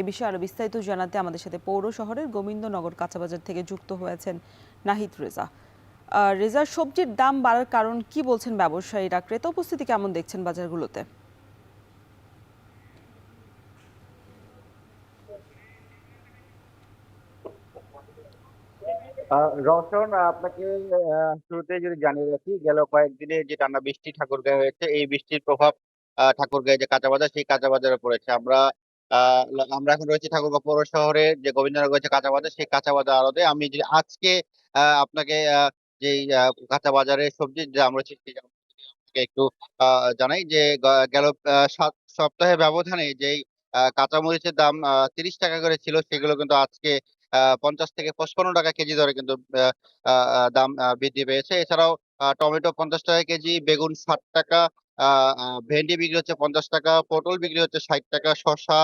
এ বিষয়ে আরো বিস্তারিত জানাতে আমাদের সাথে পৌর শহরের গোবিন্দনগর কাঁচাবাজার থেকে যুক্ত হয়েছেন নাহিদ রেজা। রেজার, সবজির দাম বাড়ার কারণ কি বলছেন ব্যবসায়ীরা? ক্রেতা উপস্থিতি কেমন দেখছেন বাজারগুলোতে? রওশন, আপনাকে শুরুতে যদি জানিয়ে রাখি, গেল কয়েকদিনে যে টানা বৃষ্টি ঠাকুরগাঁয়ে হয়েছে, এই বৃষ্টির প্রভাব ঠাকুরগাঁয়ে যে কাঁচা বাজার, সেই কাঁচা বাজারে পড়েছে। আমরা এখন রয়েছি ঠাকুরগাঁও পৌর শহরে যে গোবিন্দনগর যে কাঁচা বাজার, সেই কাঁচা বাজার আড়তে। আমি যদি আজকে আপনাকে যে কাঁচা বাজারের সবজির দাম রয়েছে সেই দাম আপনাকে একটু জানাই যে গেল 7 সপ্তাহের ব্যবধানে যেই কাঁচা মরিচের দাম 30 টাকা করে ছিল, সেগুলো কিন্তু আজকে 50 থেকে 55 টাকা কেজি দরে কিন্তু আহ, দাম বৃদ্ধি পেয়েছে। এছাড়াও টমেটো 50 টাকা কেজি, বেগুন 60 টাকা, ভেন্ডি বিক্রি হচ্ছে 50 টাকা, পটল বিক্রি হচ্ছে 60 টাকা, শসা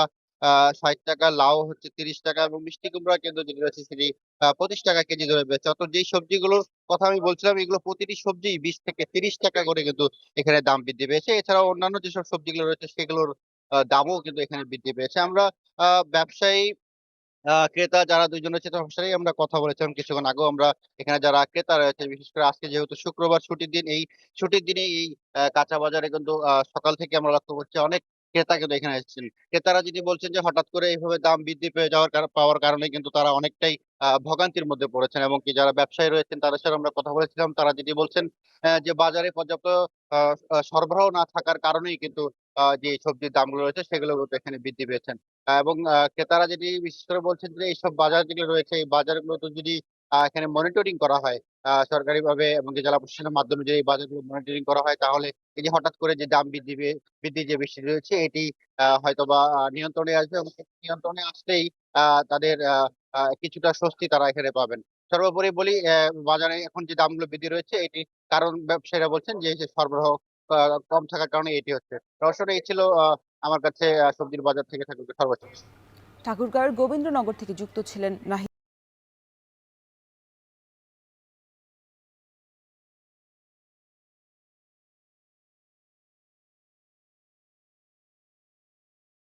60 টাকা, লাউ হচ্ছে 30 টাকা, এবং মিষ্টি কুমড়া কিন্তু যেটি রয়েছে সেটি 25 টাকা কেজি ধরে বেচছে। অর্থাৎ যেই সবজিগুলোর কথা আমি বলছিলাম, এগুলো প্রতিটি সবজি 20 থেকে 30 টাকা করে কিন্তু এখানে দাম বৃদ্ধি পেয়েছে। এছাড়াও অন্যান্য যেসব সবজিগুলো রয়েছে সেগুলোর দামও কিন্তু এখানে বৃদ্ধি পেয়েছে। আমরা ব্যবসায়ী ক্রেতা যারা দুইজন রয়েছে তাদের সাথেই আমরা কথা বলেছিলাম কিছুক্ষণ আগেও। আমরা এখানে যারা ক্রেতা রয়েছে, বিশেষ করে আজকে যেহেতু শুক্রবার ছুটির দিন, এই ছুটির দিনে এই কাঁচা বাজারে কিন্তু সকাল থেকে আমরা লক্ষ্য করছি অনেক ক্রেতা কিন্তু এখানে এসেছেন। ক্রেতারা যদি বলছেন যে হঠাৎ করে এইভাবে দাম বৃদ্ধি পেয়ে যাওয়ার পাওয়ার কারণে কিন্তু তারা অনেকটাই ভোগান্তির মধ্যে পড়েছেন, এবং কি যারা ব্যবসায়ী রয়েছেন তাদের সাথে আমরা কথা বলেছিলাম, তারা যেটি বলছেন যে বাজারে পর্যাপ্ত সরবরাহ না থাকার কারণেই কিন্তু যে সবজির দামগুলো রয়েছে সেগুলো কিন্তু এখানে বৃদ্ধি পেয়েছেন। এবং ক্রেতারা যেটি বিশেষ করে বলছেন যে এইসব বাজার যেগুলো রয়েছে, এই বাজারগুলো তো যদি এখানে মনিটরিং করা হয় সরকারিভাবে, এবং যে জেলা প্রশাসনের মাধ্যমে যদি এই বাজারগুলো মনিটরিং করা হয়, তাহলে এই যে হঠাৎ করে যে দাম বৃদ্ধি যে বেশি রয়েছে, এটি হয়তোবা নিয়ন্ত্রণে আসবে, এবং নিয়ন্ত্রণে আসলেই তাদের কিছুটা স্বস্তি তারা এখানে পাবেন। সর্বোপরি বলি, বাজারে এখন যে দামগুলো বৃদ্ধি রয়েছে, এটি কারণ ব্যবসায়ীরা বলছেন যে এই যে সরবরাহ কম থাকার কারণে এটি হচ্ছে। দর্শক, এই ছিল আমার কাছে সবজির বাজার থেকে থাকুক সর্বোচ্চ। ঠাকুরগাঁওয়ের গোবিন্দনগর থেকে যুক্ত ছিলেন নাহিদ।